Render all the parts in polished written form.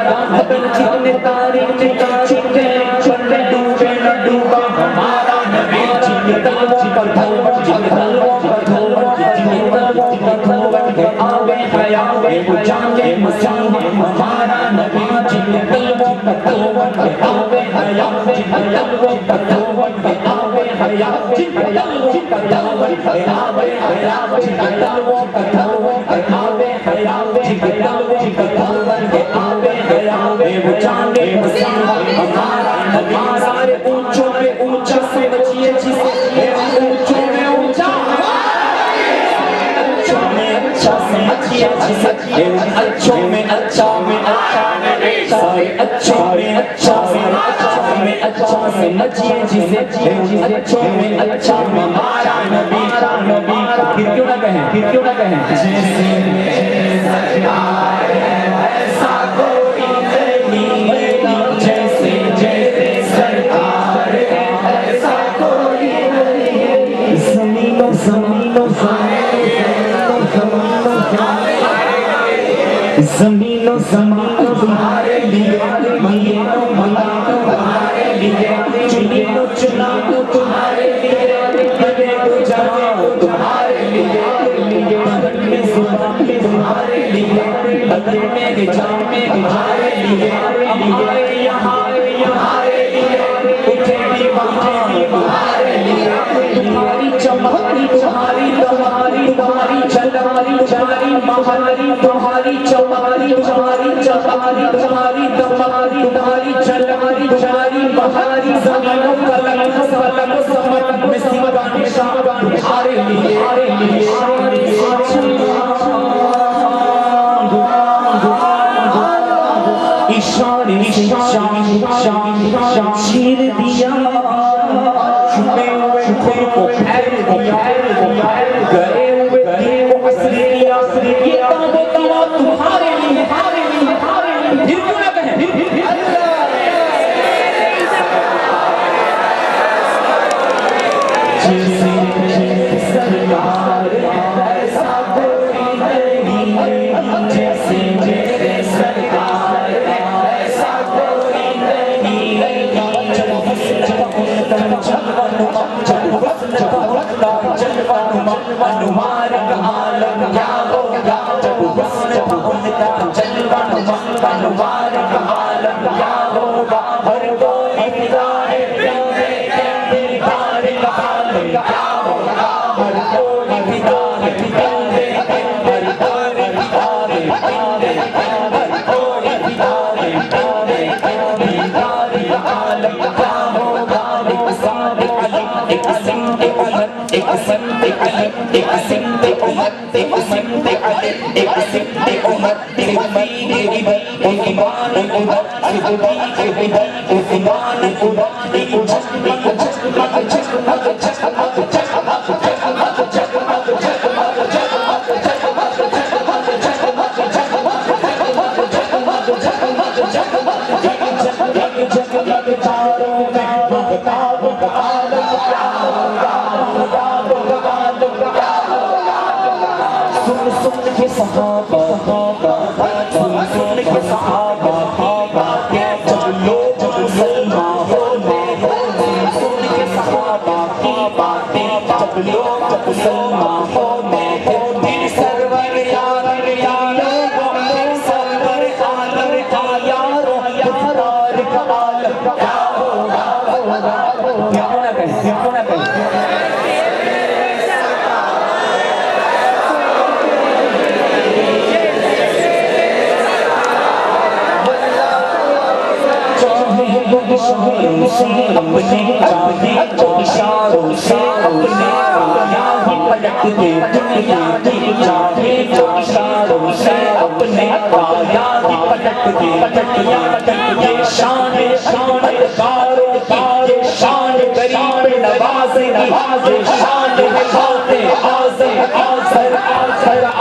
जितने तारे चित्ते पर डूबे न डूबा हमारा नबी जितनों पर धलवट जितनों पर धलवट जितनों पर धलवट आवे हया वो जाने मुसाने हमारा नबी जितनों पर धलवट आवे हया जितनों पर धलवट आवे हया जितनों पर धलवट आवे हया जितनों पर धलवट आवे हया जितनों पर धलवट आवे हया वो जाने मुसाने हमारा नबी सारे ऊंचों में ऊंचा समझिए जिसे ऊंचों में ऊंचा अच्छों में अच्छा समझिए जिसे अच्छों में अच्छा सारे अच्छों में अच्छा में अच्छा समझिए जिसे अच्छों में अच्छा हमारा नबी फिर क्यों ना कहें जैसे सरकार ऐसा कोई नहीं जैसे सरकार ऐसा कोई नहीं जमीनों तुम्हारे लिए महीनों तुम्हारे लिए चुनियो चुनाव तुम्हारे लिए बने तो जाओ तुम्हारे लिए बदन में जुबान में तुम्हारे लिए बदन में निजाम में तुम्हारे लिए हमारे यहाँ लिए उठे भी वहाँ तुम्हारे लिए तुम्हारी चमहरी तुम्हारी चलवारी तुम्हारी महारी तुम्हारी चमहरी तुम्हारी चमहरी तुम्हारी दमहरी तुम्हारी चलवारी तुम्हारी महारी ज़मीनों फलक समत में सिमगान शागान तुम्हारे लिए इशारे चीर दिया छुपे हुए को फेर दिया गए हुए दिए को असली ये तवा तुम्हारे लिए फिर क्यों ना कहें जैसे सरकार ऐसा कोई नहीं जैसे सरकार ऐसा कोई नहीं अनुमारक आलम क्या होगा जब वस्न उनका जलवा अनुमारक आलम क्या होगा हर कोई फिदाए प्यारे तेरे प्यारे का आलम क्या होगा हर कोई फिदाए प्यारे हर कोई फिदाए हर कोई फिदाए प्यारे आलम क्या होगा अपने इशारों से अपने पलट दे दुनिया की चाहे जो इशारों से अपने आया पलट दे शान कारो शान गरीब नवाज़ शान खाते आज़र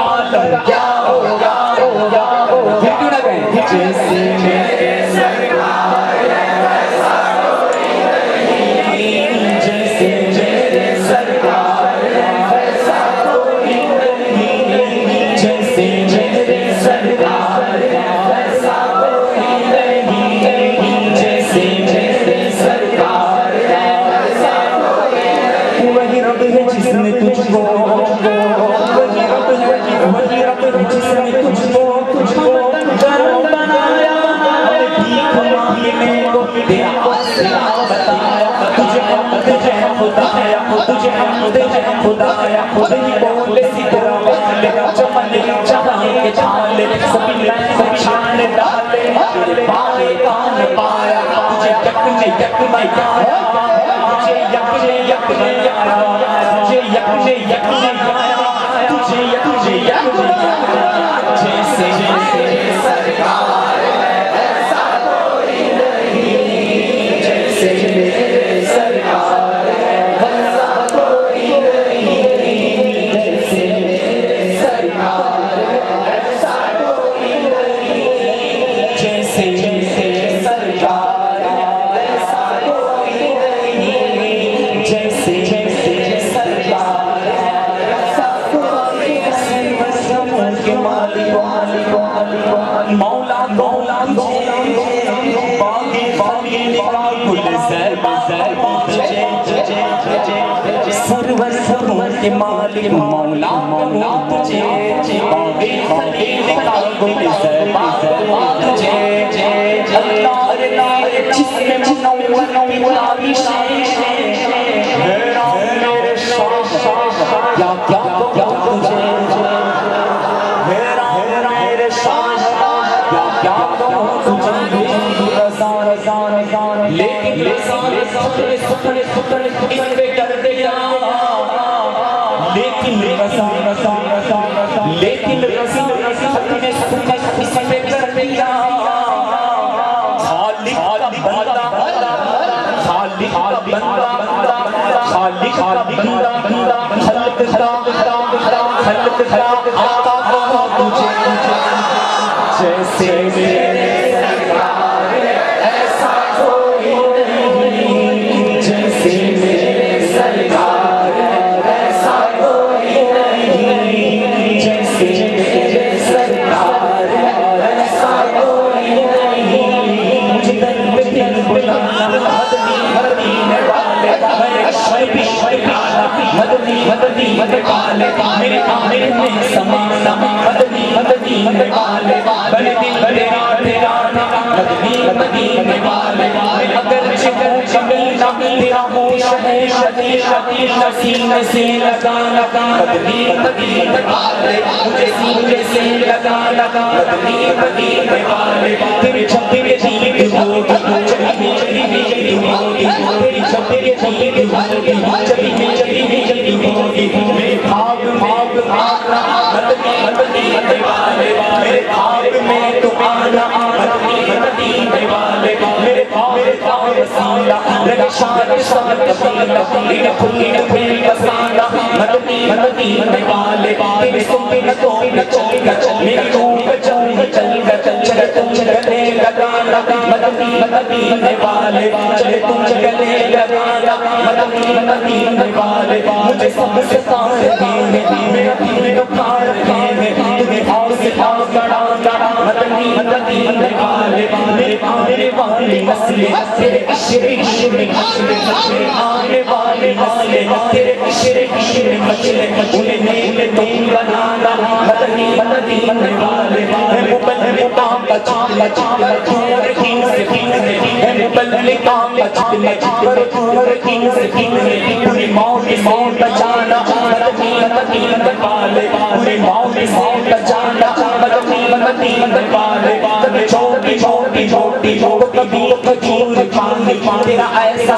आलम क्या होगा फिर क्यों ना कहें जैसे मेरे सरकार तुझे हमदे खुदाया खुद ही बोले सितरा वाले चमने जहां के छाले सभी शान डाले पाए कान पाया तुझे यकने आया तुझे यकने आया तुझे यकने आया तुझे यकने जैसे सरकार ऐसा कोई नहीं जैसे सरकार ऐसा कोई नहीं जैसे सरकार ऐसा कोई नहीं जैसे सरकार ऐसा कोई नहीं जैसे सरकार ऐसा कोई नहीं के मालिक मौला मौला बागी बागी कुल सर्वर सर्वर के मालिक मौला मौला तुझे बागी बागी कुल तुझे अल्लाह जिसमें मुनव्वर मेरा मेरे शाह क्या क्या क्या तुझे मेरा मेरे शाह क्या लेकिन इस पे कर दिया लेकिन इस पे कर दिया खालिक का बंदा खालिक खल्क का आका तुझे जैसे मेरे सरकार ऐसा कोई नहीं जैसे मेरे सरकार ऐसा कोई नहीं जैसे मेरे सरकार ऐसा कोई नहीं मुझे दिल पे दिल बुलाना मदनी वाले मदनी वाले मेरे आमिर में समाना मदनी वाले बड़े दिल बड़े तेरा मदनी वाले अगर जिगर जमीना तेरा होश है सीने से लगा मदनी वाले मुझे सीने से लगा मदनी वाले तेरे छपे के जीत होगी तेरी छपे के जीत होगी जल्दी होगी मेरे भाग मदनी वाले मेरे भाग में तो आना मदनी वाले मेरे भाग का वसीला मेरे शान कबीला तेरे खुले में बसाना मदनी वाले तेरे सुन्नतों में चल मेरी रूह चल तुम गले लगाना मदनी वाले चले तुम गले लगाना मदनी वाले मुझे सबसे सारे देने मेरा दिल उखाड़ रहे तुम्हें आओ से आओ बढ़ाना मदनी वाले मेरे वाले मसले तेरे इश्क़ आने वाले मसले तेरे इश्क़ मसले उन्हें तुम बनाना मदनी वाले मुबल्लिग़ काम बचा दूर कीन से मुबल्लिग़ काम बचा दूर कीन से पूरी मौत बचाना मदनी वाले पूरी मौत बचाना मदनी वाले कभी छोटी कभी खजूर पानी तेरा ऐसा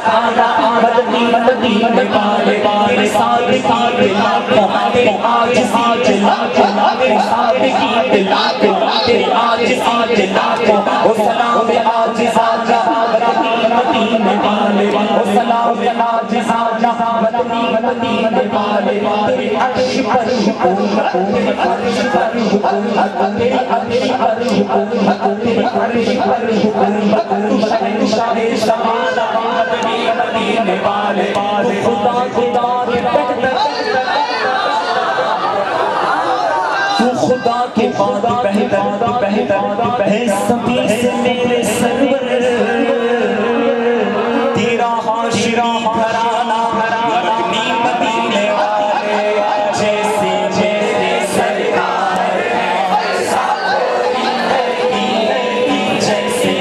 खाना मदनी वाले तेरे साथ लाखों तेरे आज लाखों तेरे साथ लाखों तेरे आज लाखों ओ सलाम आज साजा मदनी वाले ओ सलाम आज साजा मदनी वाले तेरे अर्श पर हुकूमत तेरे अर्श पर हुकूमत तेरे अर्श पर हुकूमत तेरे अर्श पर हुकूमत शहंशाह ज़माना मदनी वाले खुदा तू खुदा के बाद बेहतर सभी से मेरे सरवर तेरा हाशिरा घराना मदनी वाले जैसे सरकार ऐसा कोई नहीं जैसे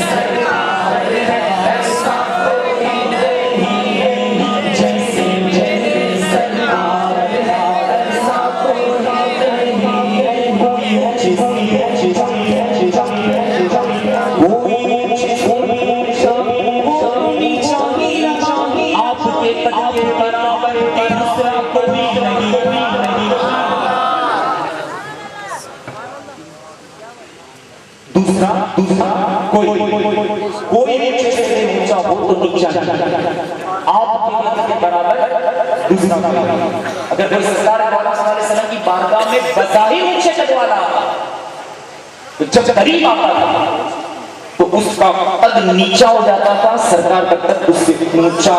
सरकार ऐसा कोई नहीं दूसरा कोई भी मुझसे ऊंचा हो तो नीचा आपके बराबर दूसरा अगर कोई सरकार सल्लल्लाहु अलैहि वसल्लम की बारगाह में बजाही ऊंचे कद वाला तो जब करीब आता था तो उसका कद नीचा हो जाता था, सरकार का कद उससे ऊंचा।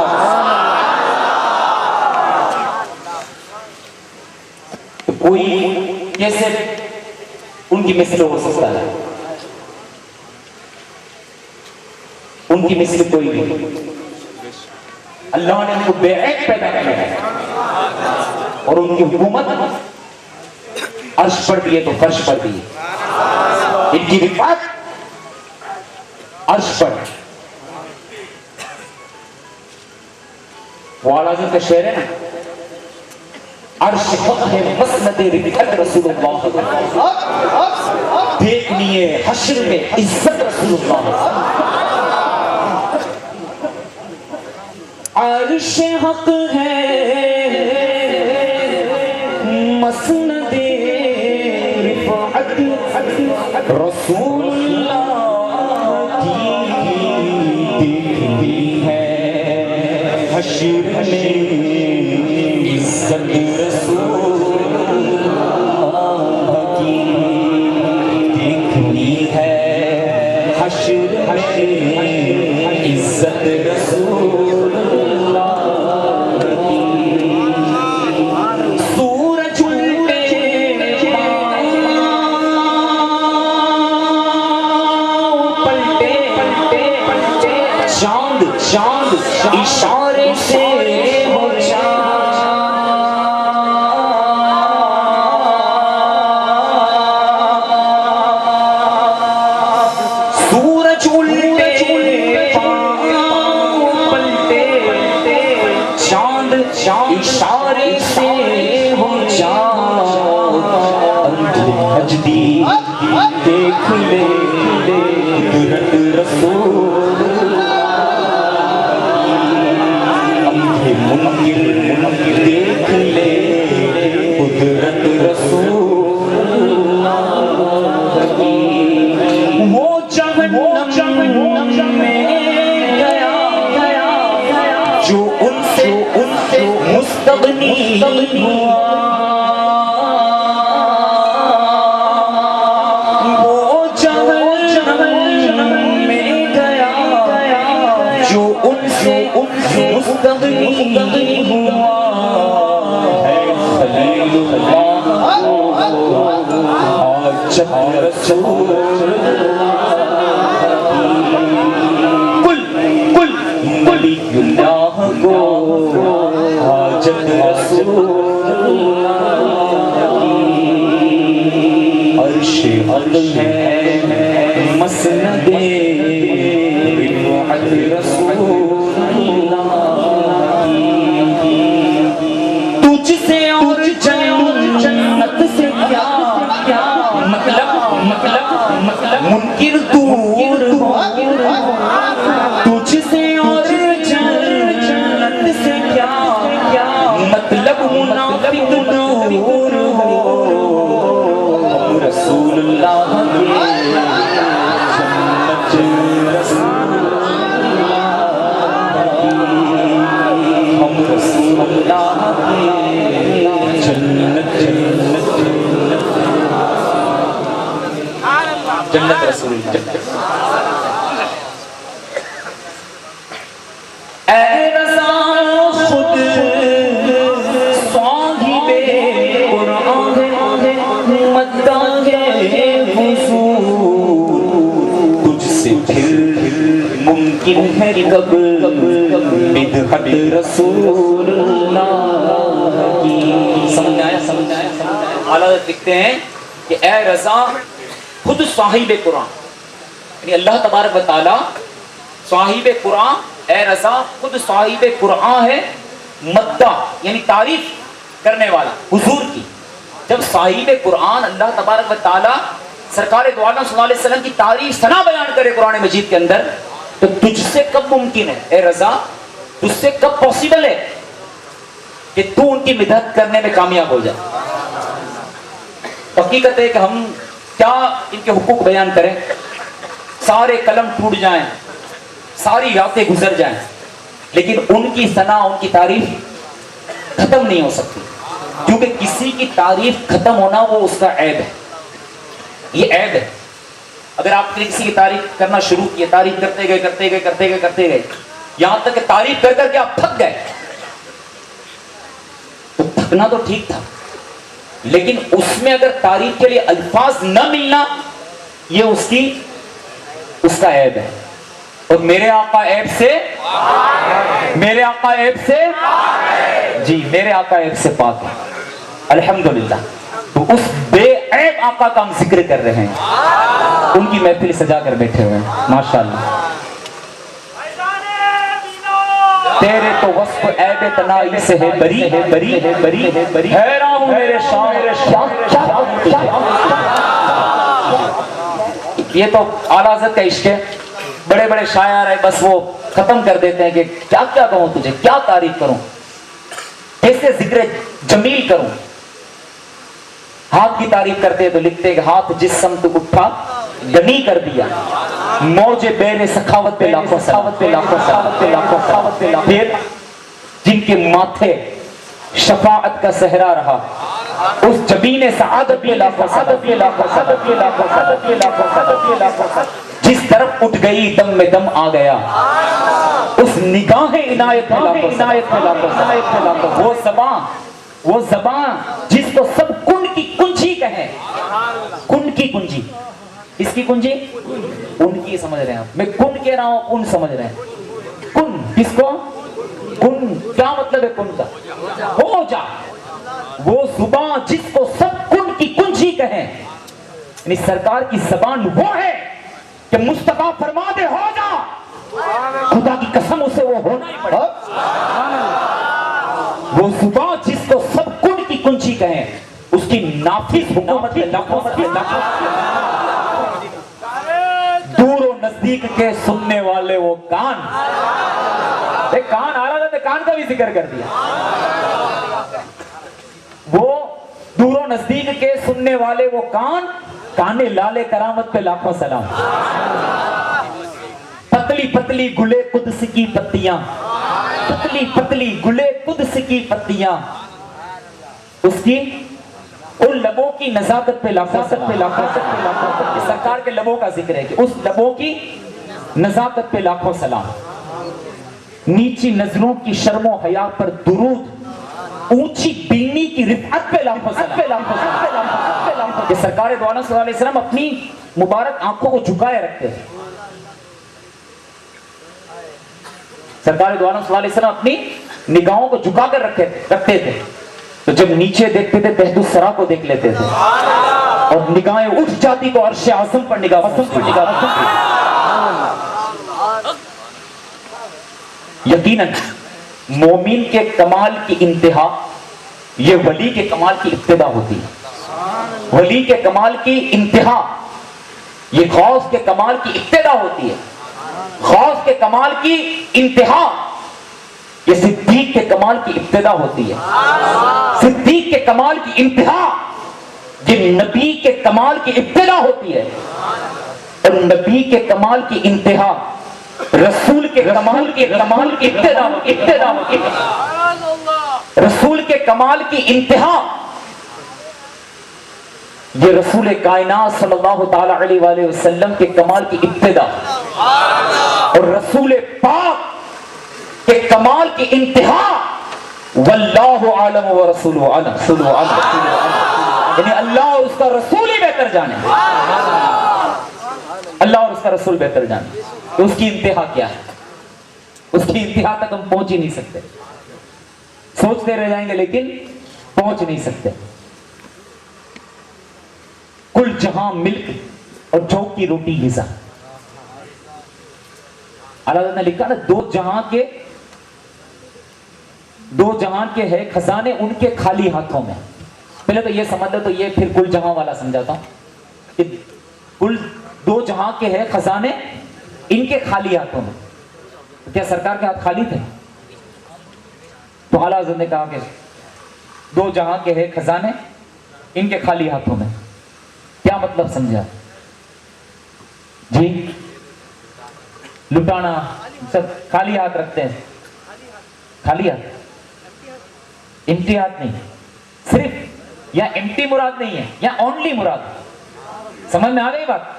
तो कोई कैसे उनकी मिसल हो सकता है? उनकी मिसल कोई नहीं। अल्लाह ने उनको बेअद पैदा किया है और उनकी हुकूमत अर्श पर भी है तो फर्श पर भी है। इनकी रिफात अर्श पर। वो आला हज़रत का शेर है ना, अर्श खुद है मसनद रिफत रसूलुल्लाह, देखनी है हश्र में इज्जत रसूलुल्लाह। अर्श हक है मसनद रिफत रसूलुल्लाह की, देखनी है हश्र में इज्जत रसूलुल्लाह की, देखनी है हश्र में इज्जत रसूलुल्लाह की। सूरज उल्टे पलटे चांद चांद इशारे से हो सूरज उल्टे पलटे चांद इशारे से हो नजदी देख ले कुदरत रसूलुल्लाह, मुनकिर देख ले कुदरत रसूलुल्लाह की। वो जहन्नम में गया जो उनसे मुस्तगनी हुआ, वो जहन्नम में गया जो उनसे मुस्तगनी हुआ है। खलीलुल्लाह हाजत रसूलुल्लाह, कुल नबीयुल्लाह को हाजत रसूलुल्लाह की। अर्श हक है मसनद रिफत रसूलुल्लाह की। तुझसे और जन्नत से क्या मतलब मुनकिर दूर हो, तुझसे और जन्नत से क्या मतलब मुनाफिक दूर हो। रसूलुल्लाह के हम रसूलुल्लाह के जन्नत रसूल ऐ रज़ा खुद साहिबे कुरान मद्दाहे हुजूर, तुझसे फिर मुमकिन है कब बिदअत रसूलुल्लाह की। समझ आया। आला लिखते हैं कि ऐ रज़ा खुद साहिब कुरान, यानी अल्लाह तबारक व तआला साहिब कुरान, ऐ रज़ा खुद साहिब कुरान है, मद्दा यानी तारीफ करने वाला हुजूर की। जब साहिब कुरान अल्लाह तबारक व तआला सरकार दो आलम सल्लल्लाहु अलैहि वसल्लम की तारीफ सना बयान करे कुरान मजीद के अंदर, तो तुझसे कब मुमकिन है ऐ रज़ा, तुझसे कब पॉसिबल है कि तू उनकी मदद करने में कामयाब हो जाए। हकीकत है कि हम क्या इनके हुकूक बयान करें। सारे कलम टूट जाएं, सारी रातें गुजर जाएं, लेकिन उनकी सना, उनकी तारीफ खत्म नहीं हो सकती, क्योंकि किसी की तारीफ खत्म होना वो उसका ऐब है, ये ऐब है। अगर आपने किसी की तारीफ करना शुरू किया, तारीफ करते गए करते गए करते गए करते गए, यहां तक कि तारीफ कर करके आप थक गए, तो थकना तो ठीक था, लेकिन उसमें अगर तारीफ के लिए अल्फाज न मिलना, ये उसका ऐब है। और मेरे आका ऐब से, मेरे आका ऐब से, जी मेरे आका ऐब से पाक है, अल्हम्दुलिल्लाह। तो उस बेऐब आका का हम जिक्र कर रहे हैं, उनकी महफिल सजा कर बैठे हुए हैं, माशाअल्लाह। तेरे तो वस्फ ऐब तनाई से है बरी, है बरी, है बरी, है बरी, हैरान हूं मेरे शाह, मेरे ये तो आला हज़रत का इश्क है। बड़े बड़े शायर है, बस वो खत्म कर देते हैं कि क्या क्या कहूं तुझे, क्या तारीफ करूं, कैसे जिक्र जमील करूं। हाथ की तारीफ करते हैं तो लिखते हैं कि हाथ जिस समत उठा गनी कर दिया, मौजे बेरे सखावत पे लाखों, सखावत पे लाखों, सखावत पे लाखों, सखावत पे लाखों। फिर जिनके माथे शफाअत का सहरा रहा, उस जबीने सआदत पे लाखों, सआदत पे लाखों, सआदत पे लाखों, सआदत पे लाखों, सआदत पे लाखों। जिस तरफ उठ गई दम में दम आ गया, उस निगाहे इनायत पे लाखों, इनायत पे लाखों, इनायत पे लाखों। वो ज़बान जिसको सब कुन की कुंजी कहे, कुन की कुंजी, इसकी कुंजी उनकी, समझ रहे हैं आप, मैं कुन कह रहा हूं, कुन समझ रहे हैं। कुन किसको, कुन क्या मतलब है कुन का, हो जा। वो जुबान जिसको सब कुन की कुंजी कहे, यानी सरकार की जबान वो है कि मुस्तफा फरमा दे हो जा, खुदा की कसम उसे वो होना ही पड़े। वो जुबान जिसको सब कुन की कुंजी कहे, उसकी नाफिज हुकूमत में लाखों, दूर और नजदीक के सुनने वाले वो कान, कान आ रहा था, कान का भी जिक्र कर दिया। वो दूर और नजदीक के सुनने वाले वो कान, काने लाले करामत पे लाखों सलाम। पतली पतली गुले कुद्स की पत्तियां, पतली पतली गुले कुद्स की पत्तियां, उसकी उन लबों की नजाकत पे लाखों, पे लाखों, पे लाखों। सरकार के लबों का जिक्र है कि उस लबों की नजाकत पे लाखों सलाम। नीची नजरों की शर्मो हया पर दुरूद, ऊंची बीनी की रिफअत पे लाखों सलाम, पे लाखों, पे लाखों, पे लाखों। कि सरकार दो आलम सल्लल्लाहु अलैहि वसल्लम अपनी मुबारक आंखों को झुकाए रखते थे, सरकार दो आलम सल्लल्लाहु अलैहि वसल्लम अपनी निगाहों को झुकाकर रखते थे, तो जब नीचे देखते थे तहदुस सरा को देख लेते थे, और निगाहें उठ जाती तो अर्श आज़म पर निगाह, यकीनन मोमिन के कमाल की इंतहा ये वली के कमाल की इब्तिदा होती है। वली के कमाल की इंतहा ये गौस के कमाल की इब्तिदा होती है। गौस के कमाल की इंतहा ये सिद्दीक के कमाल की इब्तिदा होती है। सिद्दीक के कमाल की इंतहा ये नबी के कमाल की इब्तिदा होती है, और नबी के कमाल की इंतहा रसूल के कमाल की इब्तिदा, रसूल के कमाल की इंतहा ये रसूल कायनात सल्लल्लाहु ताला अलैहि वसल्लम के कमाल की इब्तिदा, और रसूल पाक के कमाल की इंतहा वल्लाहु आलम व रसूलुहु आलम, यानी अल्लाह और उसका रसूल ही बेहतर जाने, अल्लाह और उसका रसूल बेहतर जाने। तो उसकी इंतहा क्या है, उसकी इंतहा तक हम पहुंच ही नहीं सकते, सोचते रह जाएंगे लेकिन पहुंच नहीं सकते। कुल जहां मिल्क और जौ की रोटी गिज़ा, अल्लाह ने लिखा ना, दो जहां के है खजाने उनके खाली हाथों में। पहले तो ये समझ लो, तो ये फिर कुल जहां वाला समझाता हूं कि कुल दो जहां के है खजाने इनके खाली हाथों में। तो क्या सरकार के हाथ खाली थे? तो आला हज़रत ने कहा कि दो जहां के है खजाने इनके खाली हाथों में। क्या मतलब समझा जी? लुटाना, सब खाली हाथ रखते हैं। खाली हाथ, एम्प्टी हाथ नहीं, सिर्फ या एम्प्टी मुराद नहीं है या ओनली मुराद। समझ में आ गई बात?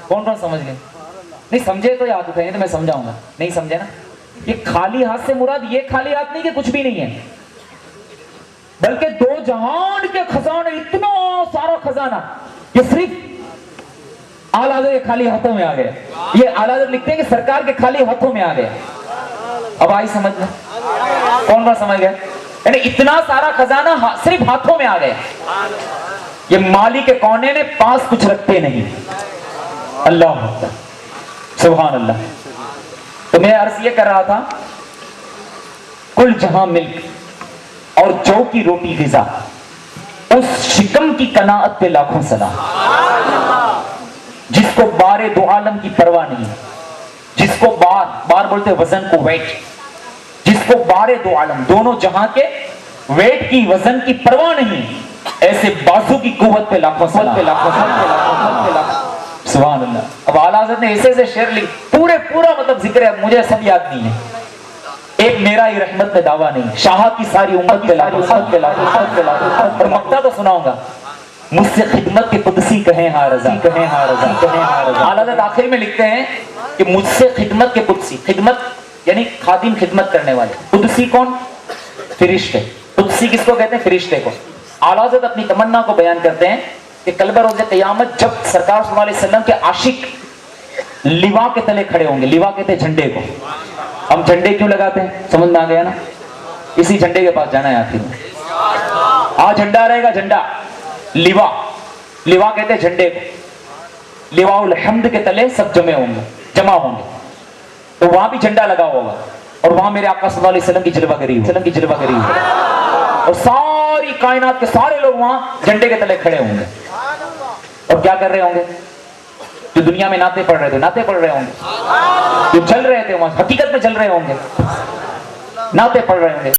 कौन कौन समझ गए? नहीं समझे तो याद उठाएंगे तो मैं समझाऊंगा। नहीं समझे ना, ये खाली हाथ से मुराद ये खाली हाथ नहीं कि कुछ भी नहीं है, बल्कि दो जहान के खजाने, इतना सारा खजाना, ये सिर्फ आला हज़रत के खाली हाथों में आ गया। ये आला हज़रत लिखते हैं कि सरकार के खाली हाथों में आ गया। अब आई समझ में? कौन कौन समझ गए? यानी इतना सारा खजाना सिर्फ हाथों में आ गया। ये माली के कोने में पास कुछ रखते नहीं। अल्लाह सुभान अल्लाह। तो मैं अर्ज ये कर रहा था, कुल जहां मिल्क और जौ की रोटी गिज़ा, उस शिकम की कनाअत पे लाखों सलाम, जिसको बारे दो आलम की परवाह नहीं, जिसको बार बोलते वजन को वेट, जिसको बारे दो आलम दोनों जहां के वेट की वजन की परवाह नहीं, ऐसे बाजू की कुव्वत पे लाखों सलाम, सुभान अल्लाह। अब आला हज़रत ने ऐसे ऐसे शेर लिख, पूरा मतलब जिक्र है, मुझे सब याद नहीं है। एक मेरा ही रहमत में दावा नहीं, शाह की सारी उम्मत पे लाखों और मक्ता तो सुनाऊंगा। मुझसे खिदमत के कुदसी कहें हाँ रज़ा, कहें हाँ रज़ा, कहें हाँ रज़ा। आला हज़रत आखिर में लिखते हैं कि मुझसे खिदमत के कुदसी, खिदमत यानी खादिम, खिदमत करने वाले। कुदसी कौन? फरिश्ते। कुदसी किसको कहते हैं? फरिश्ते को। आला हज़रत अपनी तमन्ना को बयान करते हैं कि कल बरोज़े क़यामत जब सरकार सल्लल्लाहु अलैहि वसल्लम के आशिक लिवा के तले खड़े होंगे, लिवा कहते हैं झंडे को। हम झंडे क्यों लगाते हैं? समझ में आ गया ना? इसी झंडे के पास जाना है आखिर में। आज झंडा रहेगा, झंडा लिवा, लिवा कहते हैं झंडे को। लिवाउल हम्द के तले सब जमा होंगे, तो वहां भी झंडा लगा होगा और वहां मेरे आका सल्लल्लाहु अलैहि वसल्लम की जलवागरी और सारी कायनात के सारे लोग वहां झंडे के तले खड़े होंगे। और क्या कर रहे होंगे? जो दुनिया में नाते पढ़ रहे थे, नाते पढ़ रहे होंगे। जो चल रहे थे वहां हकीकत में चल रहे होंगे, नाते पढ़ रहे होंगे।